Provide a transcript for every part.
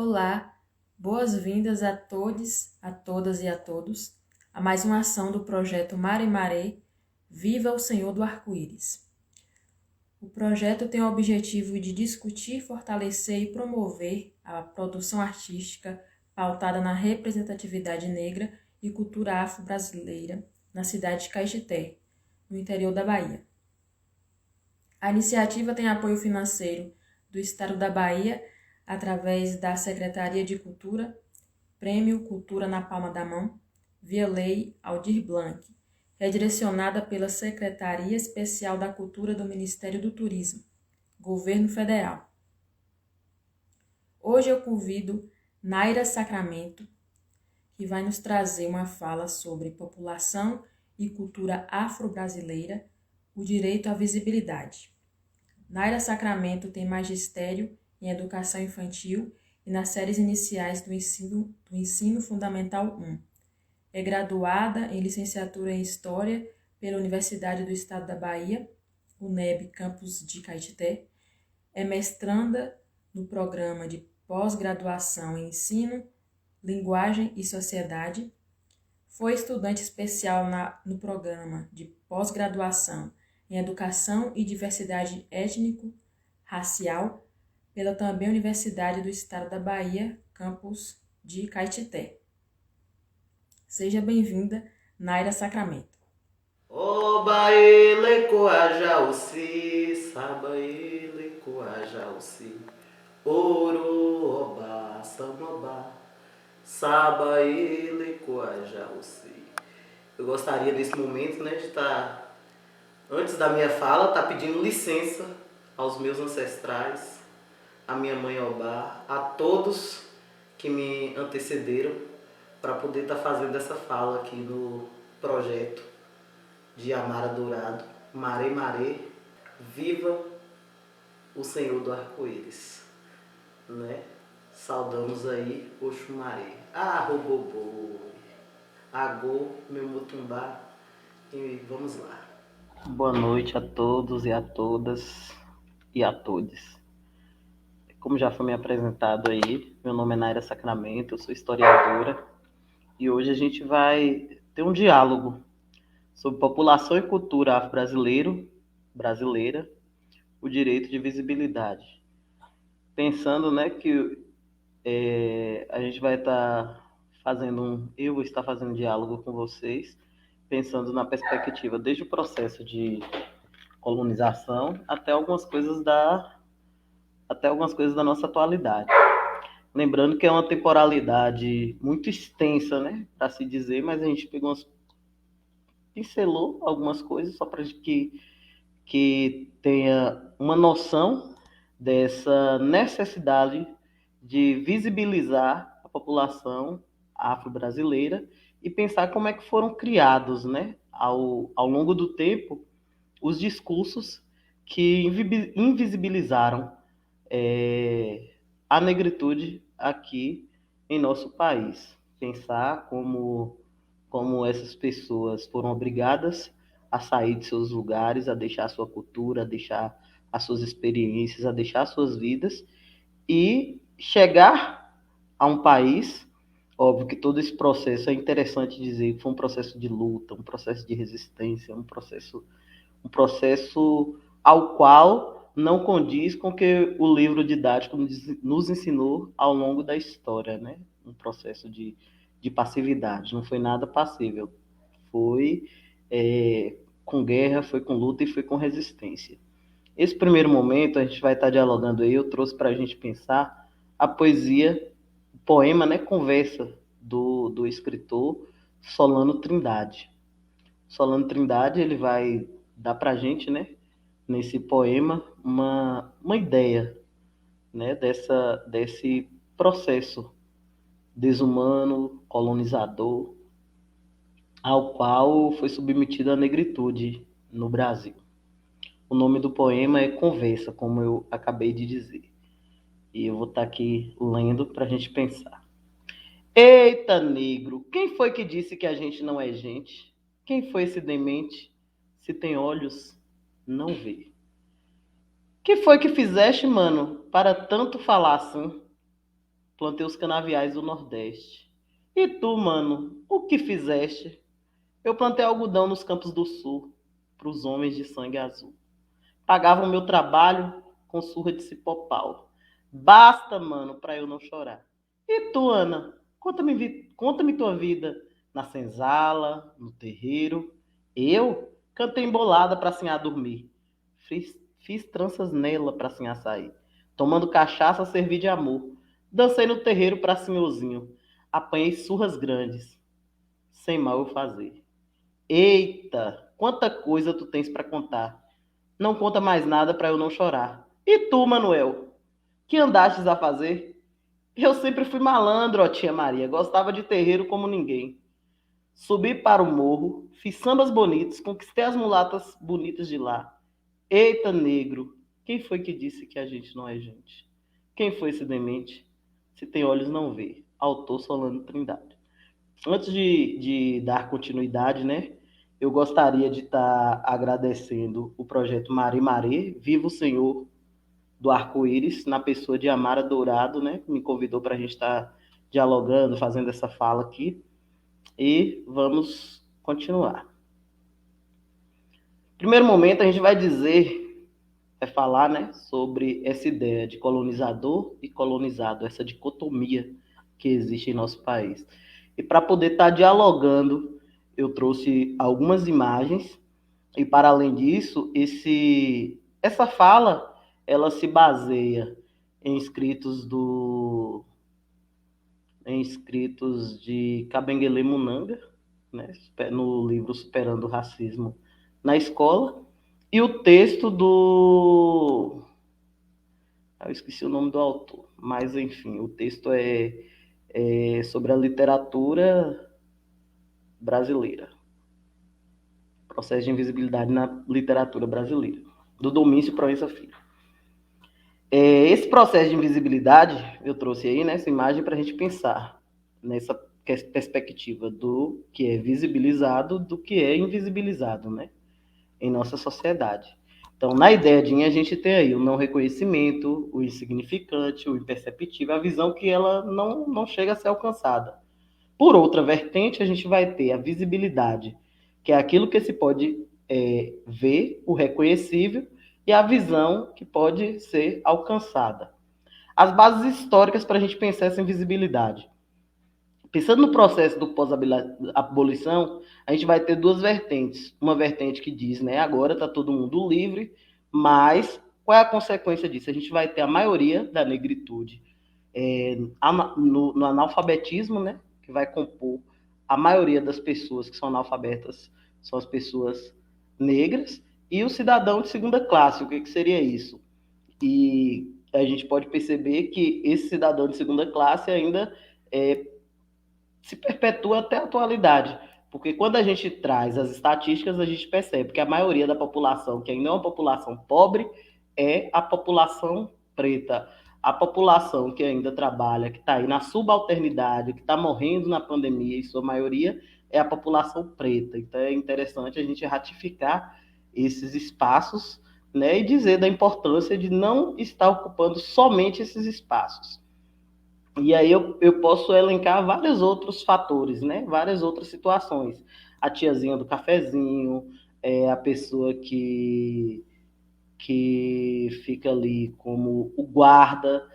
Olá, boas-vindas a todos, a todas e a todos a mais uma ação do projeto Mare Maré, Viva o Senhor do Arco-Íris. O projeto tem o objetivo de discutir, fortalecer e promover a produção artística pautada na representatividade negra e cultura afro-brasileira na cidade de Caetité, no interior da Bahia. A iniciativa tem apoio financeiro do Estado da Bahia através da Secretaria de Cultura, Prêmio Cultura na Palma da Mão, via Lei Aldir Blanc, redirecionada pela Secretaria Especial da Cultura do Ministério do Turismo, Governo Federal. Hoje eu convido Naira Sacramento, que vai nos trazer uma fala sobre população e cultura afro-brasileira, o direito à visibilidade. Naira Sacramento tem magistério em Educação Infantil e nas séries iniciais do Ensino Fundamental 1. É graduada em Licenciatura em História pela Universidade do Estado da Bahia, UNEB Campus de Caetité. É mestranda no programa de pós-graduação em Ensino, Linguagem e Sociedade. Foi estudante especial no programa de pós-graduação em Educação e Diversidade Étnico-Racial pela também Universidade do Estado da Bahia, campus de Caetité. Seja bem-vinda, Naira Sacramento. Oba ele coajauci, saba ele coajauci, oro oba, samobá, saba ele coajauci. Eu gostaria nesse momento, de estar, antes da minha fala, estar pedindo licença aos meus ancestrais, à minha mãe Obá, a todos que me antecederam, para poder estar fazendo essa fala aqui no projeto de Amara Dourado, Maré Maré, viva o Senhor do Arco-Íris, Saudamos aí Oxumaré, Robobô, Agô, meu Mutumbá, e vamos lá. Boa noite a todos e a todas e a todos. Como já foi me apresentado aí, meu nome é Naira Sacramento, eu sou historiadora, e hoje a gente vai ter um diálogo sobre população e cultura brasileira, o direito de visibilidade. Pensando, que a gente vai estar eu vou estar fazendo um diálogo com vocês, pensando na perspectiva desde o processo de colonização até algumas coisas da nossa atualidade. Lembrando que é uma temporalidade muito extensa, para se dizer, mas a gente pincelou algumas coisas só para que tenha uma noção dessa necessidade de visibilizar a população afro-brasileira e pensar como é que foram criados, ao longo do tempo, os discursos que invisibilizaram a negritude aqui em nosso país. Pensar como essas pessoas foram obrigadas a sair de seus lugares, a deixar a sua cultura, a deixar as suas experiências, a deixar as suas vidas e chegar a um país. Óbvio que todo esse processo, é interessante dizer que foi um processo de luta, um processo de resistência, um processo ao qual não condiz com o que o livro didático nos ensinou ao longo da história, Um processo de passividade, não foi nada passível. Foi com guerra, foi com luta e foi com resistência. Esse primeiro momento, a gente vai estar dialogando aí, eu trouxe para a gente pensar a poesia, o poema, Conversa, do escritor Solano Trindade. Solano Trindade, ele vai dar para a gente, nesse poema, uma ideia, desse processo desumano, colonizador, ao qual foi submetida a negritude no Brasil. O nome do poema é Conversa, como eu acabei de dizer. E eu vou estar aqui lendo para a gente pensar. Eita, negro, quem foi que disse que a gente não é gente? Quem foi esse demente? Se tem olhos, não vê. Que foi que fizeste, mano, para tanto falar assim? plantei os canaviais do Nordeste. E tu, mano, o que fizeste? Eu plantei algodão nos campos do Sul, pros homens de sangue azul. Pagava o meu trabalho com surra de cipó-pau. Basta, mano, pra eu não chorar. E tu, Ana? Conta-me tua vida. Na senzala, no terreiro. Eu cantei embolada pra sinhá dormir. Fiz tranças nela pra sinhá sair. Tomando cachaça, servi de amor. Dancei no terreiro pra senhorzinho. Apanhei surras grandes, sem mal eu fazer. Eita, quanta coisa tu tens pra contar. Não conta mais nada pra eu não chorar. E tu, Manuel? Que andastes a fazer? Eu sempre fui malandro, ó tia Maria. Gostava de terreiro como ninguém. Subi para o morro, fiz sambas bonitos, conquistei as mulatas bonitas de lá. Eita, negro, quem foi que disse que a gente não é gente? Quem foi esse demente? Se tem olhos, não vê. Autor Solano Trindade. Antes de dar continuidade, né? Eu gostaria de estar agradecendo o projeto Mari Marê, Viva o Senhor do Arco-Íris, na pessoa de Amara Dourado, né? Que me convidou para a gente estar dialogando, fazendo essa fala aqui. E vamos continuar. Primeiro momento, a gente vai falar, né, sobre essa ideia de colonizador e colonizado, essa dicotomia que existe em nosso país. E para poder estar dialogando, eu trouxe algumas imagens e para além disso, essa fala ela se baseia em escritos de Kabengele Munanga, né, no livro Superando o Racismo na Escola, e o texto do... Eu esqueci o nome do autor, mas enfim, o texto é sobre a literatura brasileira. Processo de invisibilidade na literatura brasileira, do Domício Proença Filho. Esse processo de invisibilidade, eu trouxe aí nessa imagem para a gente pensar nessa perspectiva do que é visibilizado, do que é invisibilizado, né, em nossa sociedade. Então, na ideia de a gente tem aí o não reconhecimento, o insignificante, o imperceptível, a visão que ela não chega a ser alcançada. Por outra vertente, a gente vai ter a visibilidade, que é aquilo que se pode ver, o reconhecível, e a visão que pode ser alcançada. As bases históricas para a gente pensar essa invisibilidade. Pensando no processo do pós-abolição, a gente vai ter duas vertentes. Uma vertente que diz, né, agora está todo mundo livre, mas qual é a consequência disso? A gente vai ter a maioria da negritude no analfabetismo, né, que vai compor a maioria das pessoas que são analfabetas, são as pessoas negras, e o cidadão de segunda classe. O que seria isso? E a gente pode perceber que esse cidadão de segunda classe ainda se perpetua até a atualidade. Porque quando a gente traz as estatísticas, a gente percebe que a maioria da população, que ainda é uma população pobre, é a população preta. A população que ainda trabalha, que está aí na subalternidade, que está morrendo na pandemia, em sua maioria, é a população preta. Então é interessante a gente ratificar esses espaços, né, e dizer da importância de não estar ocupando somente esses espaços. E aí eu posso elencar vários outros fatores, né? Várias outras situações. A tiazinha do cafezinho, a pessoa que fica ali como o guarda.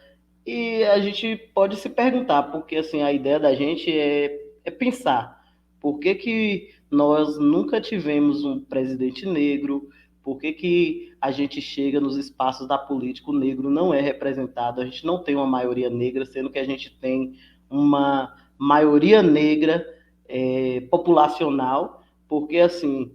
E a gente pode se perguntar, porque assim, a ideia da gente é pensar por que nós nunca tivemos um presidente negro, por que a gente chega nos espaços da política, o negro não é representado, a gente não tem uma maioria negra, sendo que a gente tem uma maioria negra populacional, porque assim,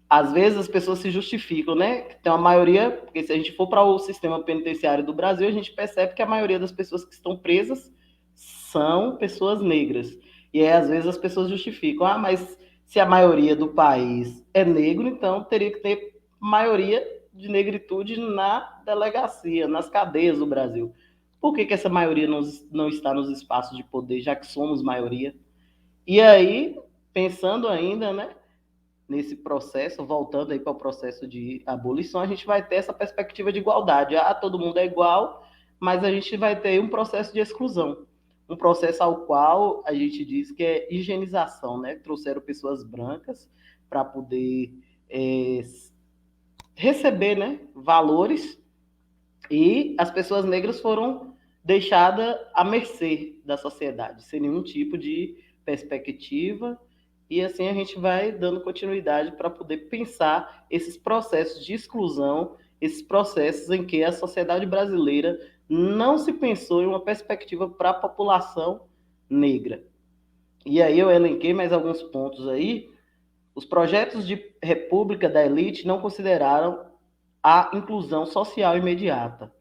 às vezes as pessoas se justificam, né? Tem uma maioria, porque se a gente for para o sistema penitenciário do Brasil, a gente percebe que a maioria das pessoas que estão presas são pessoas negras. E aí, às vezes as pessoas justificam, mas se a maioria do país é negro, então teria que ter maioria de negritude na delegacia, nas cadeias do Brasil. Por que essa maioria não está nos espaços de poder, já que somos maioria? E aí, pensando ainda, né? Nesse processo, voltando aí para o processo de abolição, a gente vai ter essa perspectiva de igualdade. Todo mundo é igual, mas a gente vai ter um processo de exclusão. um processo ao qual a gente diz que é higienização, né? Trouxeram pessoas brancas para poder é, receber, né, valores, e as pessoas negras foram deixadas à mercê da sociedade, sem nenhum tipo de perspectiva, e assim a gente vai dando continuidade para poder pensar esses processos de exclusão, esses processos em que a sociedade brasileira não se pensou em uma perspectiva para a população negra. E aí eu elenquei mais alguns pontos aí. Os projetos de república da elite não consideraram a inclusão social imediata.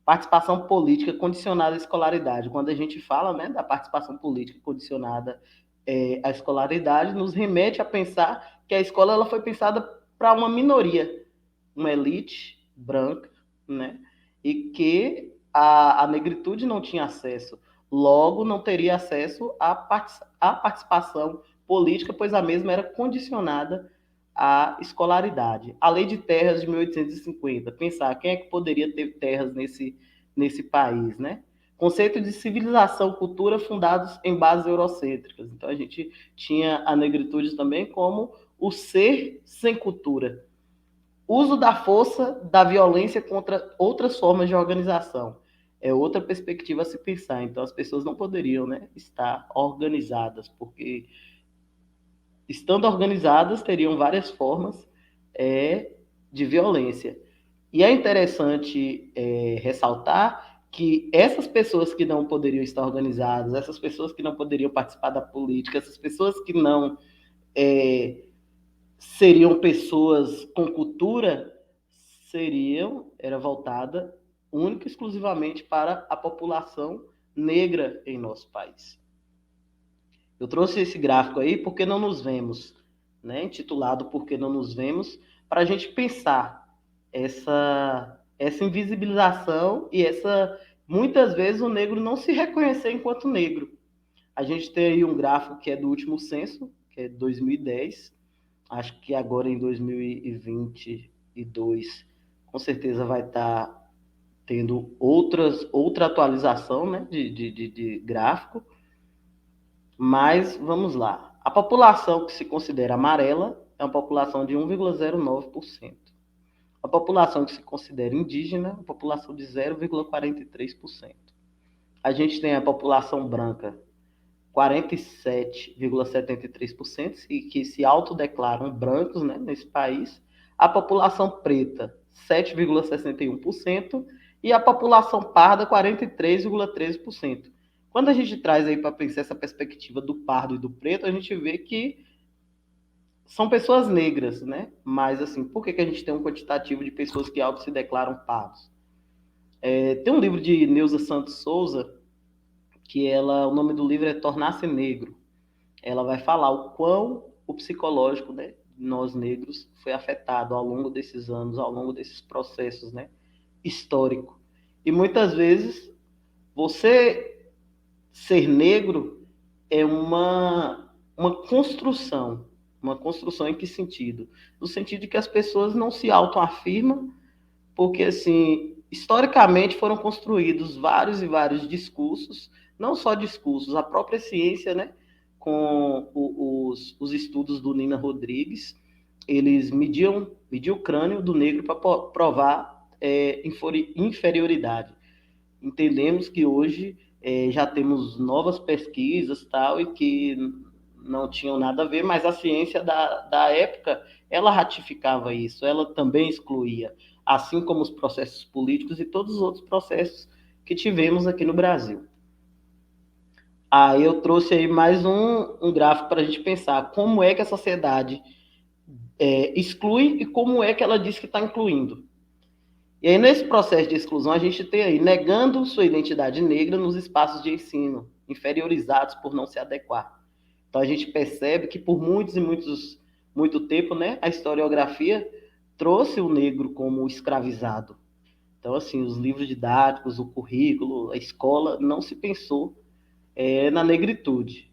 Participação política condicionada à escolaridade. Quando a gente fala, né, da participação política condicionada à escolaridade, nos remete a pensar que a escola ela foi pensada para uma minoria, uma elite branca, né, e que a negritude não tinha acesso. Logo, não teria acesso à participação política, pois a mesma era condicionada à escolaridade. A Lei de Terras de 1850, pensar quem é que poderia ter terras nesse país, né? Conceito de civilização, cultura fundados em bases eurocêntricas. Então a gente tinha a negritude também como o ser sem cultura. Uso da força, da violência contra outras formas de organização. É outra perspectiva a se pensar. Então as pessoas não poderiam, né, estar organizadas, porque estando organizadas teriam várias formas de violência. E é interessante ressaltar que essas pessoas que não poderiam estar organizadas, essas pessoas que não poderiam participar da política, essas pessoas que não seriam pessoas com cultura, era voltada única e exclusivamente para a população negra em nosso país. Eu trouxe esse gráfico aí porque não nos vemos, né? Intitulado Porque Não Nos Vemos, para a gente pensar essa invisibilização e essa, muitas vezes, o negro não se reconhecer enquanto negro. A gente tem aí um gráfico que é do último censo, que é de 2010, acho que agora em 2022, com certeza vai estar tendo outra atualização, né, de gráfico, mas vamos lá. A população que se considera amarela é uma população de 1,09%. A população que se considera indígena é uma população de 0,43%. A gente tem a população branca, 47,73%, que se autodeclaram brancos, né, nesse país. A população preta, 7,61%, e a população parda, 43,13%. Quando a gente traz aí para pensar essa perspectiva do pardo e do preto, a gente vê que são pessoas negras, né? Mas, assim, por que a gente tem um quantitativo de pessoas que se declaram pardos? Tem um livro de Neuza Santos Souza, que o nome do livro é Tornar-se Negro. Ela vai falar o quão o psicológico, né, de nós negros foi afetado ao longo desses anos, ao longo desses processos, né, histórico. E muitas vezes você ser negro é uma construção. Uma construção em que sentido? No sentido de que as pessoas não se autoafirmam, porque, assim, historicamente foram construídos vários e vários discursos, não só discursos, a própria ciência, né, com os estudos do Nina Rodrigues, eles mediam o crânio do negro para provar inferioridade. Entendemos que hoje já temos novas pesquisas tal, e que não tinham nada a ver, mas a ciência da época, ela ratificava isso, ela também excluía, assim como os processos políticos e todos os outros processos que tivemos aqui no Brasil. Aí eu trouxe aí mais um gráfico para a gente pensar como é que a sociedade exclui e como é que ela diz que está incluindo. E aí, nesse processo de exclusão, a gente tem aí negando sua identidade negra nos espaços de ensino, inferiorizados por não se adequar. Então, a gente percebe que por muito tempo, né, a historiografia trouxe o negro como escravizado. Então, assim, os livros didáticos, o currículo, a escola, não se pensou na negritude.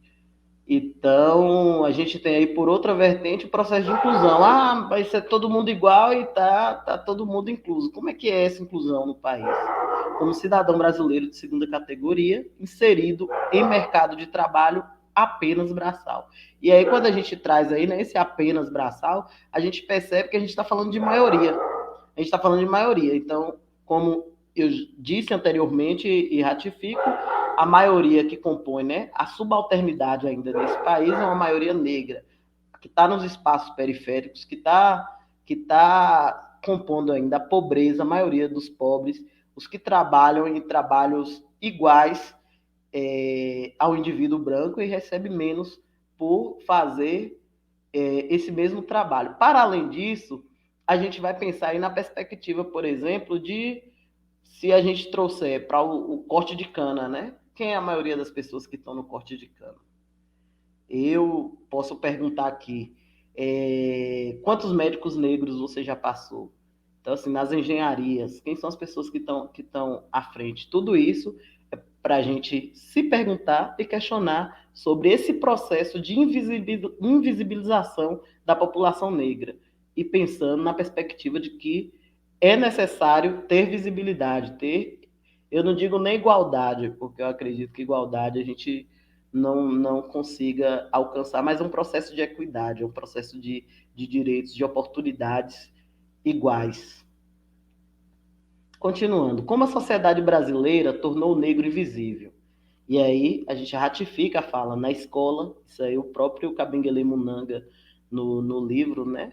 Então, a gente tem aí, por outra vertente, o processo de inclusão. Ah, vai ser todo mundo igual e tá todo mundo incluso. Como é que é essa inclusão no país? Como cidadão brasileiro de segunda categoria, inserido em mercado de trabalho apenas braçal. E aí, quando a gente traz aí, né, esse apenas braçal, a gente percebe que a gente está falando de maioria. A gente está falando de maioria. Então, como eu disse anteriormente e ratifico, a maioria que compõe, né, a subalternidade ainda nesse país é uma maioria negra, que está nos espaços periféricos, que tá compondo ainda a pobreza, a maioria dos pobres, os que trabalham em trabalhos iguais ao indivíduo branco e recebe menos por fazer esse mesmo trabalho. Para além disso, a gente vai pensar aí na perspectiva, por exemplo, de se a gente trouxer para o corte de cana, né? Quem é a maioria das pessoas que estão no corte de cana? Eu posso perguntar aqui, quantos médicos negros você já passou? Então, assim, nas engenharias, quem são as pessoas que estão à frente? Tudo isso é para a gente se perguntar e questionar sobre esse processo de invisibilização da população negra e pensando na perspectiva de que é necessário ter visibilidade, eu não digo nem igualdade, porque eu acredito que igualdade a gente não consiga alcançar, mas é um processo de equidade, é um processo de direitos, de oportunidades iguais. Continuando, como a sociedade brasileira tornou o negro invisível? E aí a gente ratifica a fala na escola, isso aí o próprio Kabengele Munanga, no livro, né,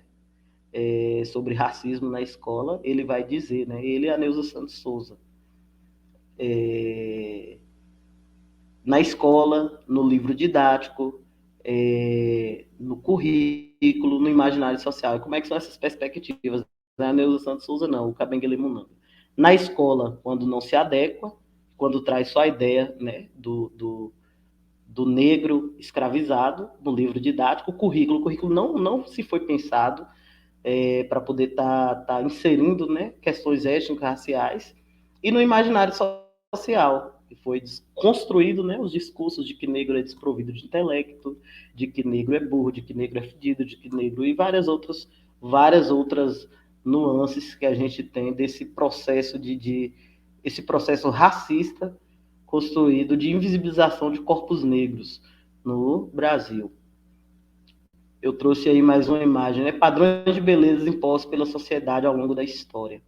sobre racismo na escola, ele vai dizer, né, ele e a Neuza Santos Souza, na escola, no livro didático, no currículo, no imaginário social. E como é que são essas perspectivas? Não é a Neuza Santos Souza, não, o Kabengele Munanga. Na escola, quando não se adequa, quando traz só a ideia, né, do negro escravizado no livro didático, o currículo não se foi pensado para poder tá inserindo, né, questões étnico-raciais, e no imaginário social, que foi construído, né, os discursos de que negro é desprovido de intelecto, de que negro é burro, de que negro é fedido, de que negro e várias outras nuances que a gente tem desse processo esse processo racista construído de invisibilização de corpos negros no Brasil. Eu trouxe aí mais uma imagem, né? Padrões de beleza impostos pela sociedade ao longo da história.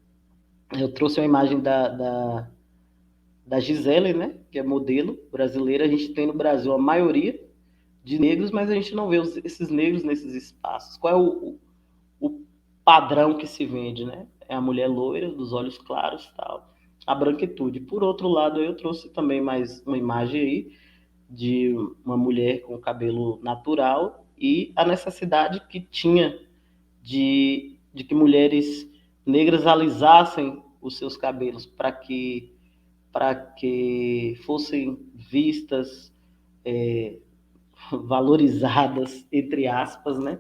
Eu trouxe uma imagem da Gisele, né? Que é modelo brasileira. A gente tem no Brasil a maioria de negros, mas a gente não vê esses negros nesses espaços. Qual é o padrão que se vende, né? É a mulher loira, dos olhos claros, tal, a branquitude. Por outro lado, eu trouxe também mais uma imagem aí de uma mulher com cabelo natural e a necessidade que tinha de que mulheres negras alisassem os seus cabelos para que fossem vistas, valorizadas, entre aspas, né?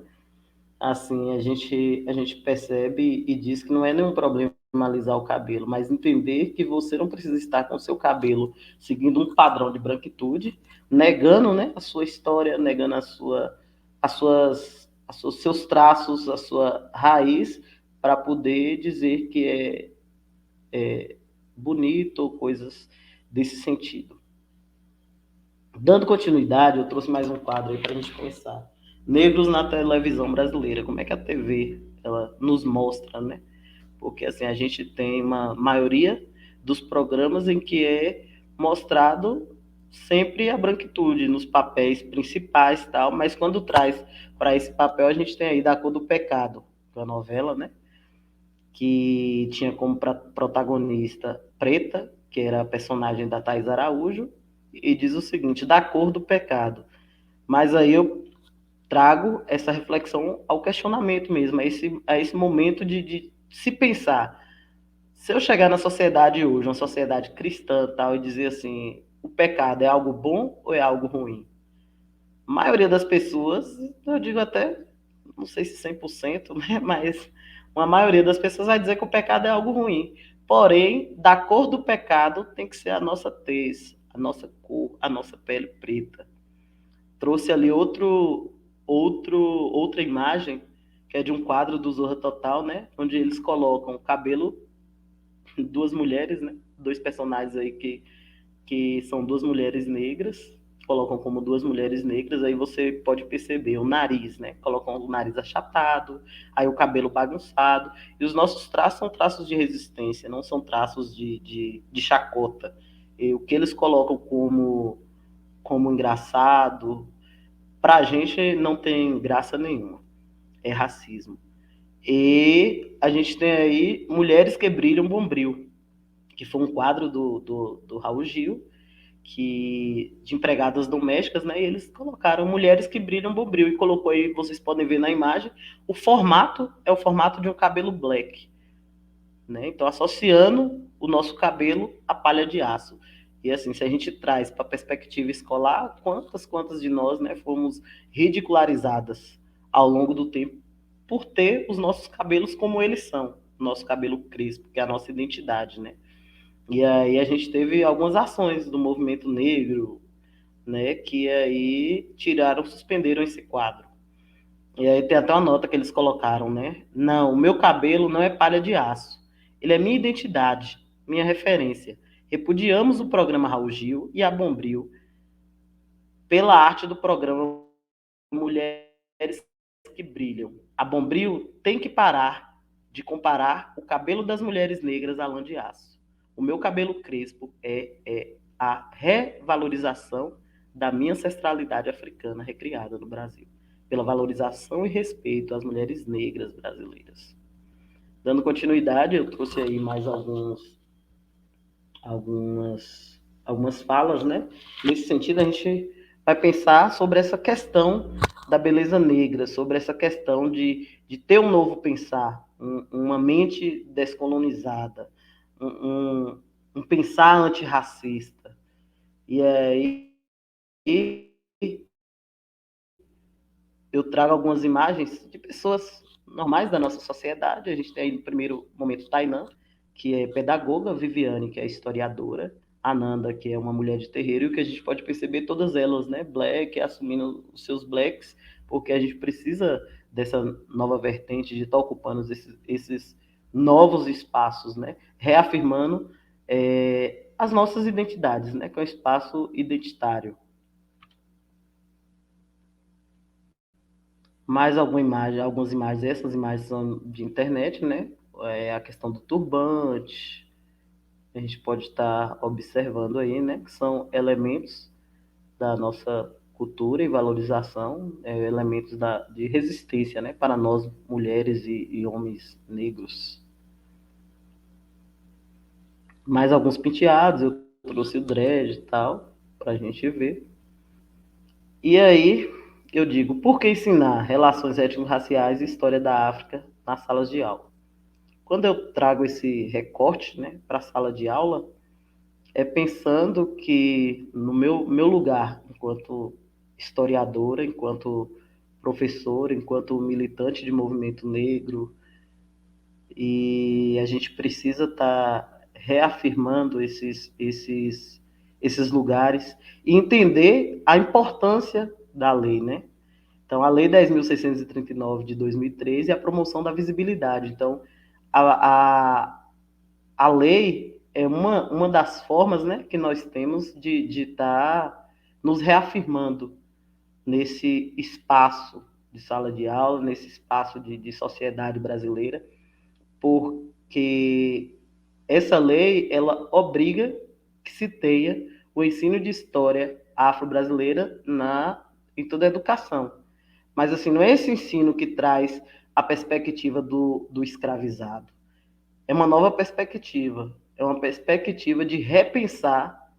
Assim, a gente percebe e diz que não é nenhum problema alisar o cabelo, mas entender que você não precisa estar com o seu cabelo seguindo um padrão de branquitude, negando, né, a sua história, negando seus traços, a sua raiz, para poder dizer que é bonito ou coisas desse sentido. Dando continuidade, eu trouxe mais um quadro aí para a gente pensar. Negros na televisão brasileira, como é que a TV ela nos mostra, né? Porque assim, a gente tem uma maioria dos programas em que é mostrado sempre a branquitude nos papéis principais, tal, mas quando traz para esse papel, a gente tem aí Da Cor do Pecado, que é a novela, né? Que tinha como protagonista Preta, que era a personagem da Thais Araújo, e diz o seguinte: Da Cor do Pecado. Mas aí eu trago essa reflexão ao questionamento mesmo, a esse momento de se pensar. Se eu chegar na sociedade hoje, uma sociedade cristã tal, e dizer assim, o pecado é algo bom ou é algo ruim? A maioria das pessoas, eu digo até, não sei se 100%, né, mas uma maioria das pessoas vai dizer que o pecado é algo ruim. Porém, da cor do pecado tem que ser a nossa tez, a nossa cor, a nossa pele preta. trouxe ali outra imagem, que é de um quadro do Zorra Total, né? Onde eles colocam o cabelo, duas mulheres, né? Dois personagens aí que são duas mulheres negras, colocam como duas mulheres negras, aí você pode perceber o nariz, né? Colocam o nariz achatado, aí o cabelo bagunçado. E os nossos traços são traços de resistência, não são traços de chacota. E o que eles colocam como engraçado, pra gente não tem graça nenhuma. É racismo. E a gente tem aí Mulheres que Brilham Bombril, que foi um quadro do Raul Gil, de empregadas domésticas, né? E eles colocaram Mulheres que Brilham Bombril e colocou aí, vocês podem ver na imagem, o formato é o formato de um cabelo black, né? Então, associando o nosso cabelo à palha de aço. E assim, se a gente traz para a perspectiva escolar, quantas de nós, né, fomos ridicularizadas ao longo do tempo por ter os nossos cabelos como eles são, nosso cabelo crespo, que é a nossa identidade, né? E aí a gente teve algumas ações do movimento negro, né, que aí suspenderam esse quadro. E aí tem até uma nota que eles colocaram, né? Não, o meu cabelo não é palha de aço. Ele é minha identidade, minha referência. Repudiamos o programa Raul Gil e a Bombril pela arte do programa Mulheres que Brilham. A Bombril tem que parar de comparar o cabelo das mulheres negras à lã de aço. O meu cabelo crespo é a revalorização da minha ancestralidade africana recriada no Brasil, pela valorização e respeito às mulheres negras brasileiras. Dando continuidade, eu trouxe aí mais algumas falas, né? Nesse sentido, a gente vai pensar sobre essa questão da beleza negra, sobre essa questão de ter um novo pensar, uma mente descolonizada, um pensar antirracista. E aí eu trago algumas imagens de pessoas normais da nossa sociedade. A gente tem aí no primeiro momento Tainã, que é pedagoga, Viviane, que é historiadora, Ananda, que é uma mulher de terreiro, e o que a gente pode perceber, todas elas, né, black, assumindo os seus blacks, porque a gente precisa dessa nova vertente de estar ocupando esses novos espaços, né, reafirmando as nossas identidades, né, que é um espaço identitário. Mais alguma imagem, algumas imagens, essas imagens são de internet, né? É a questão do turbante, a gente pode estar observando aí, né? Que são elementos da nossa cultura e valorização, elementos de resistência, né? Para nós, mulheres e homens negros. Mais alguns penteados, eu trouxe o dread e tal, para a gente ver. E aí, eu digo, por que ensinar relações étnico-raciais e história da África nas salas de aula? Quando eu trago esse recorte, né, para a sala de aula, é pensando que no meu lugar, enquanto historiadora, enquanto professora, enquanto militante de movimento negro, e a gente precisa estar reafirmando esses lugares e entender a importância da lei, né? Então, a Lei 10.639 de 2013 é a promoção da visibilidade. Então, a, a lei é uma das formas, né, que nós temos de estar nos reafirmando nesse espaço de sala de aula, nesse espaço de sociedade brasileira, porque essa lei ela obriga que se tenha o ensino de história afro-brasileira em toda a educação. Mas assim, não é esse ensino que traz a perspectiva do escravizado. É uma nova perspectiva. É uma perspectiva de repensar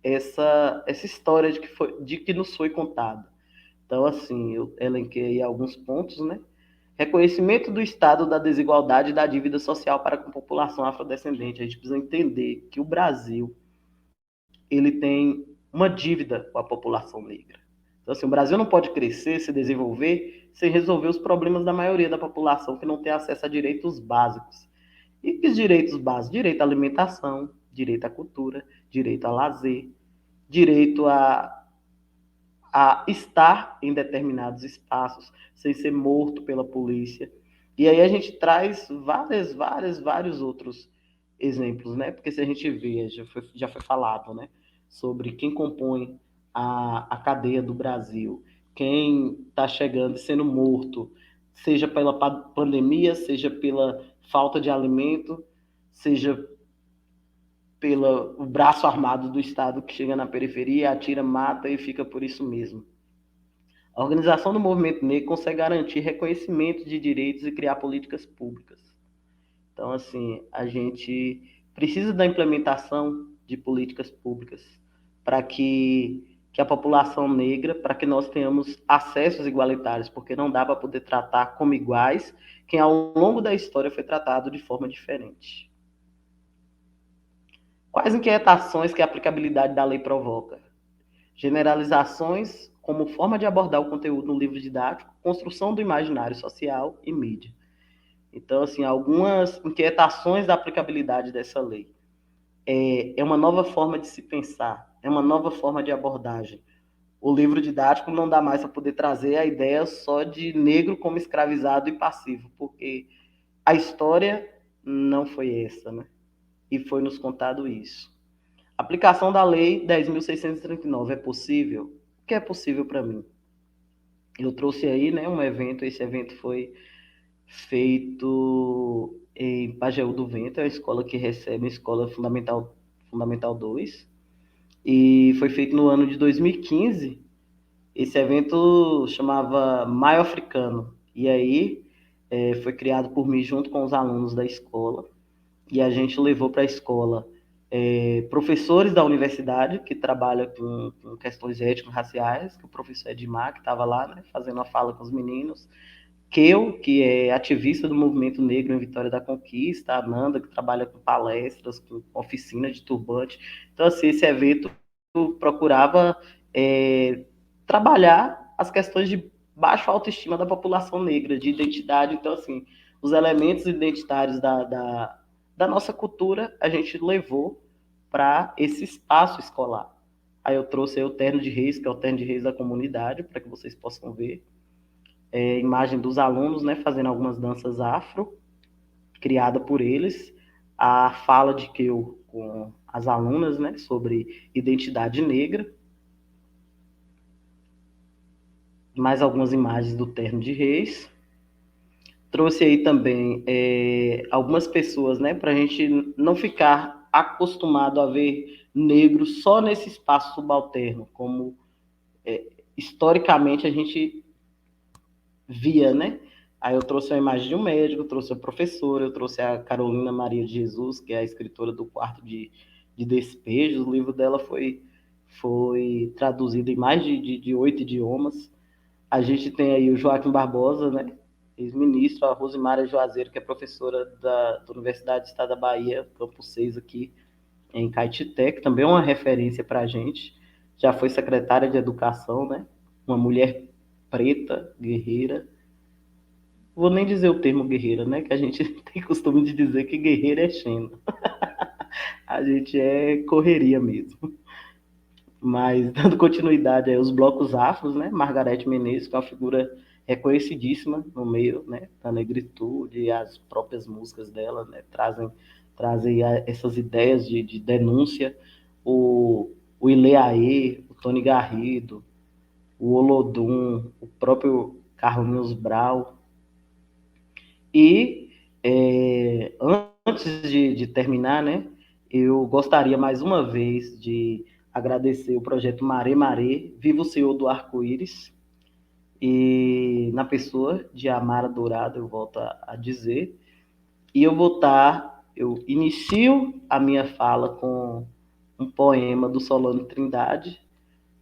essa história de que nos foi contada. Então, assim, eu elenquei alguns pontos, né? Reconhecimento do estado da desigualdade e da dívida social para com a população afrodescendente. A gente precisa entender que o Brasil ele tem uma dívida com a população negra. Então, assim, o Brasil não pode crescer, se desenvolver, sem resolver os problemas da maioria da população que não tem acesso a direitos básicos. E que direitos básicos? Direito à alimentação, direito à cultura, direito a lazer, direito a estar em determinados espaços sem ser morto pela polícia. E aí a gente traz vários outros exemplos, né? Porque se a gente vê, já foi falado, né? Sobre quem compõe a cadeia do Brasil, quem está chegando e sendo morto, seja pela pandemia, seja pela falta de alimento, seja pelo braço armado do Estado que chega na periferia, atira, mata e fica por isso mesmo. A organização do movimento negro consegue garantir reconhecimento de direitos e criar políticas públicas. Então, assim, a gente precisa da implementação de políticas públicas para que a população negra, para que nós tenhamos acessos igualitários, porque não dá para poder tratar como iguais quem ao longo da história foi tratado de forma diferente. Quais inquietações que a aplicabilidade da lei provoca? Generalizações como forma de abordar o conteúdo no livro didático, construção do imaginário social e mídia. Então, assim, algumas inquietações da aplicabilidade dessa lei. É uma nova forma de se pensar, é uma nova forma de abordagem. O livro didático não dá mais para poder trazer a ideia só de negro como escravizado e passivo, porque a história não foi essa, né? E foi nos contado isso. Aplicação da Lei 10.639 é possível? O que é possível para mim? Eu trouxe aí, né, um evento. Esse evento foi feito em Pajeú do Vento, é a escola que recebe a escola fundamental 2, e foi feito no ano de 2015. Esse evento chamava Maio Africano, e aí foi criado por mim junto com os alunos da escola, e a gente levou para a escola professores da universidade que trabalham com questões étnico-raciais, que o professor Edmar, que estava lá, né, fazendo uma fala com os meninos, Keu, que é ativista do movimento negro em Vitória da Conquista, a Nanda, que trabalha com palestras, com oficina de turbante. Então, assim, esse evento procurava trabalhar as questões de baixa autoestima da população negra, de identidade. Então, assim, os elementos identitários da nossa cultura, a gente levou para esse espaço escolar. Aí eu trouxe aí o terno de reis, que é o terno de reis da comunidade, para que vocês possam ver. Imagem dos alunos, né, fazendo algumas danças afro, criada por eles. A fala de Keu com as alunas, né, sobre identidade negra. Mais algumas imagens do terno de reis. Trouxe aí também algumas pessoas, né, para a gente não ficar acostumado a ver negros só nesse espaço subalterno, como historicamente a gente via, né? Aí eu trouxe a imagem de um médico, trouxe a professora, eu trouxe a Carolina Maria de Jesus, que é a escritora do Quarto de Despejos. O livro dela foi traduzido em mais de 8 idiomas. A gente tem aí o Joaquim Barbosa, né? Ex-ministro, a Rosimária Juazeiro, que é professora da Universidade do Estado da Bahia, Campus 6 aqui em Caetité, que também é uma referência para a gente. Já foi secretária de Educação, né? Uma mulher preta, guerreira. Vou nem dizer o termo guerreira, né? Que a gente tem costume de dizer que guerreira é Xena. A gente é correria mesmo. Mas, dando continuidade aos blocos afros, né? Margarete Menezes, que é uma figura reconhecidíssima no meio, né, da negritude, e as próprias músicas dela, né, trazem essas ideias de denúncia. O Ileaê, o Tony Garrido, o Olodum, o próprio Carlinhos Brau. E antes de terminar, né, eu gostaria mais uma vez de agradecer o projeto Maré Maré, Viva o Senhor do Arco-Íris, e na pessoa de Amara Dourado, eu volto a dizer, e eu inicio a minha fala com um poema do Solano Trindade,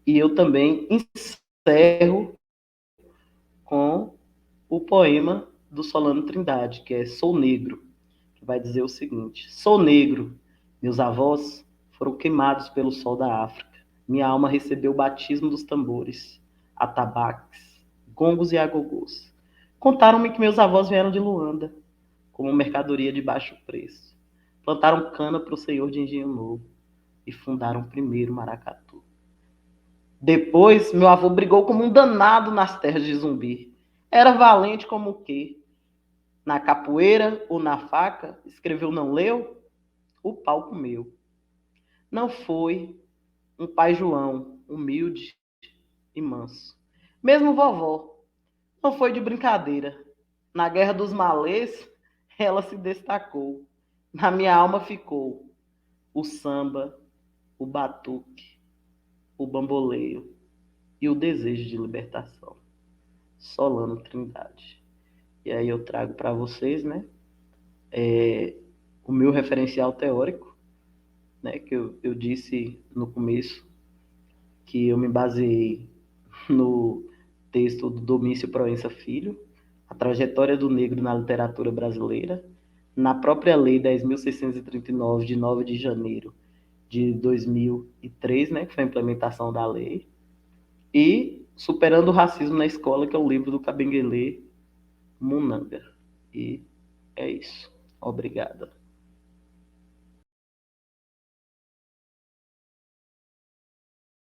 e eu também encerro com o poema do Solano Trindade, que é Sou Negro, que vai dizer o seguinte: sou negro, meus avós foram queimados pelo sol da África, minha alma recebeu o batismo dos tambores, atabaques, gongos e agogôs. Contaram-me que meus avós vieram de Luanda, como mercadoria de baixo preço. Plantaram cana para o senhor de Engenho Novo e fundaram o primeiro maracatu. Depois, meu avô brigou como um danado nas terras de Zumbi. Era valente como o quê? Na capoeira ou na faca, escreveu não leu, o pau comeu. Não foi um pai João, humilde e manso. Mesmo vovó, não foi de brincadeira. Na guerra dos malês, ela se destacou. Na minha alma ficou o samba, o batuque, o bamboleio e o desejo de libertação. Solano Trindade. E aí eu trago para vocês, né, o meu referencial teórico, né, que eu disse no começo que eu me baseei no texto do Domício Proença Filho, A Trajetória do Negro na Literatura Brasileira, na própria Lei 10.639, de 9 de janeiro de 2003, né, que foi a implementação da lei, e Superando o Racismo na Escola, que é o livro do Kabengele Munanga. E é isso. Obrigada.